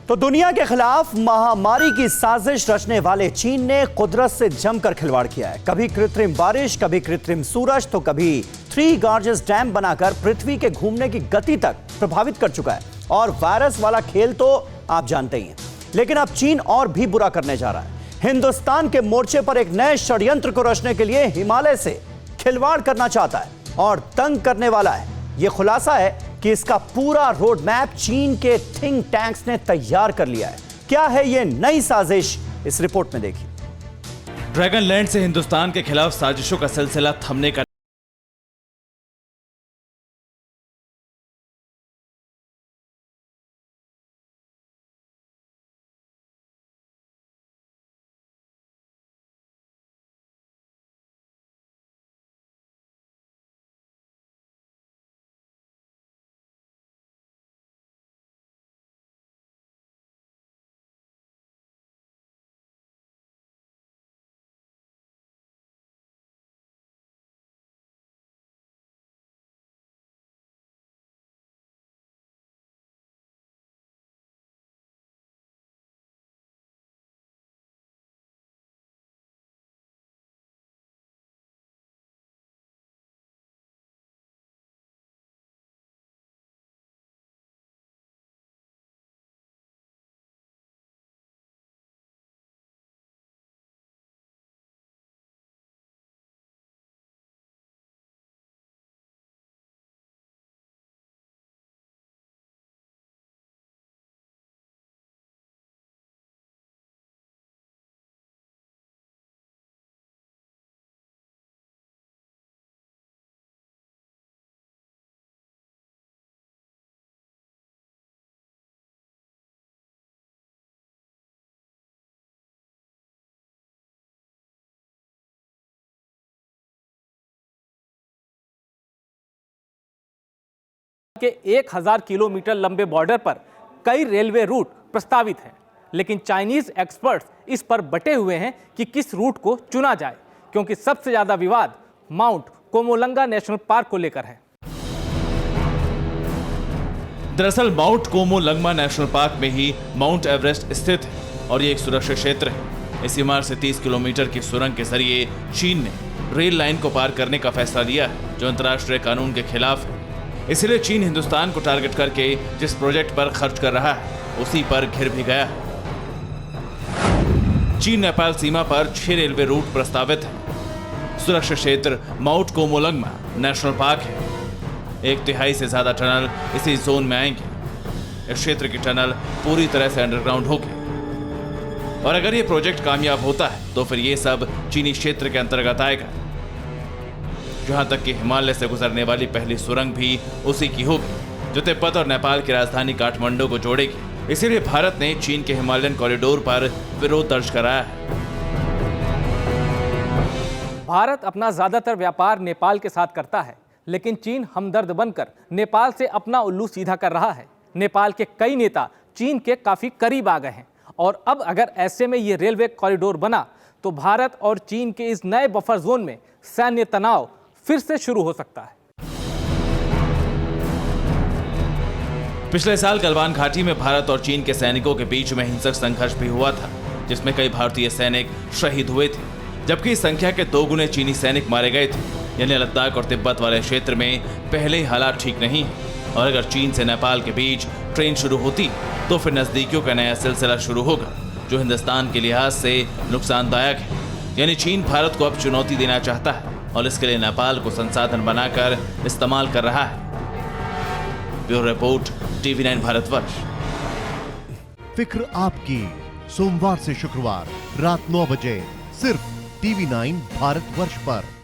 तो दुनिया के खिलाफ महामारी की साजिश रचने वाले चीन ने कुदरत से जमकर खिलवाड़ किया है। कभी कृत्रिम बारिश, कभी कृत्रिम सूरज, तो कभी 3 गॉर्जियस डैम बनाकर पृथ्वी के घूमने की गति तक प्रभावित कर चुका है। और वायरस वाला खेल तो आप जानते ही हैं, लेकिन अब चीन और भी बुरा करने जा रहा है। हिंदुस्तान के मोर्चे पर एक नए षड्यंत्र को रचने के लिए हिमालय से खिलवाड़ करना चाहता है और तंग करने वाला है। यह खुलासा है कि इसका पूरा रोड मैप चीन के थिंक टैंक्स ने तैयार कर लिया है। क्या है यह नई साजिश, इस रिपोर्ट में देखिए। ड्रैगन लैंड से हिंदुस्तान के खिलाफ साजिशों का सिलसिला थमने का के 1000 किलोमीटर लंबे बॉर्डर पर कई रेलवे रूट प्रस्तावित हैं, लेकिन चाइनीज एक्सपर्ट्स इस पर बटे हुए हैं कि किस रूट को चुना जाए, क्योंकि सबसे ज्यादा विवाद माउंट कोमोलंगा नेशनल पार्क को लेकर है। दरअसल माउंट कोमोलंगा नेशनल पार्क में ही माउंट एवरेस्ट स्थित है और ये एक सुरक्षित क्षेत्र है। इसी मार्ग से 30 किलोमीटर की सुरंग के जरिए चीन ने रेल लाइन को पार करने का फैसला लिया है, जो अंतर्राष्ट्रीय कानून के खिलाफ है। इसलिए चीन हिंदुस्तान को टारगेट करके जिस प्रोजेक्ट पर खर्च कर रहा है, उसी पर घिर भी गया है। चीन नेपाल सीमा पर 6 रेलवे रूट प्रस्तावित है। सुरक्षित क्षेत्र माउंट कोमोलंगा नेशनल पार्क है। 1/3 से ज्यादा टनल इसी जोन में आएंगे। इस क्षेत्र की टनल पूरी तरह से अंडरग्राउंड होगी और अगर ये प्रोजेक्ट कामयाब होता है तो फिर ये सब चीनी क्षेत्र के अंतर्गत आएगा। जहां तक कि हिमालय से गुजरने वाली पहली सुरंग भी उसी की होगी, जो तिब्बत और नेपाल की राजधानी काठमांडू को जोड़ेगी। इसीलिए भारत ने चीन के हिमालयन कॉरिडोर पर विरोध दर्ज कराया है। भारत अपना ज्यादातर व्यापार नेपाल के साथ करता है, लेकिन चीन हमदर्द बनकर नेपाल से अपना उल्लू सीधा कर रहा है। नेपाल के कई नेता चीन के काफी करीब आ गए हैं और अब अगर ऐसे में ये रेलवे कॉरिडोर बना तो भारत और चीन के इस नए बफर जोन में सैन्य तनाव फिर से शुरू हो सकता है। पिछले साल गलवान घाटी में भारत और चीन के सैनिकों के बीच में हिंसक संघर्ष भी हुआ था, जिसमें कई भारतीय सैनिक शहीद हुए थे, जबकि इस संख्या के 2 गुने चीनी सैनिक मारे गए थे। यानी लद्दाख और तिब्बत वाले क्षेत्र में पहले ही हालात ठीक नहीं है और अगर चीन से नेपाल के बीच ट्रेन शुरू होती तो फिर नजदीकियों का नया सिलसिला शुरू होगा, जो हिंदुस्तान के लिहाज से नुकसानदायक है। यानी चीन भारत को अब चुनौती देना चाहता है और इसके लिए नेपाल को संसाधन बनाकर इस्तेमाल कर रहा है। Bureau report, TV9 Bharatvarsh. फिक्र आपकी, सोमवार से शुक्रवार रात 9 बजे सिर्फ TV9 भारतवर्ष पर।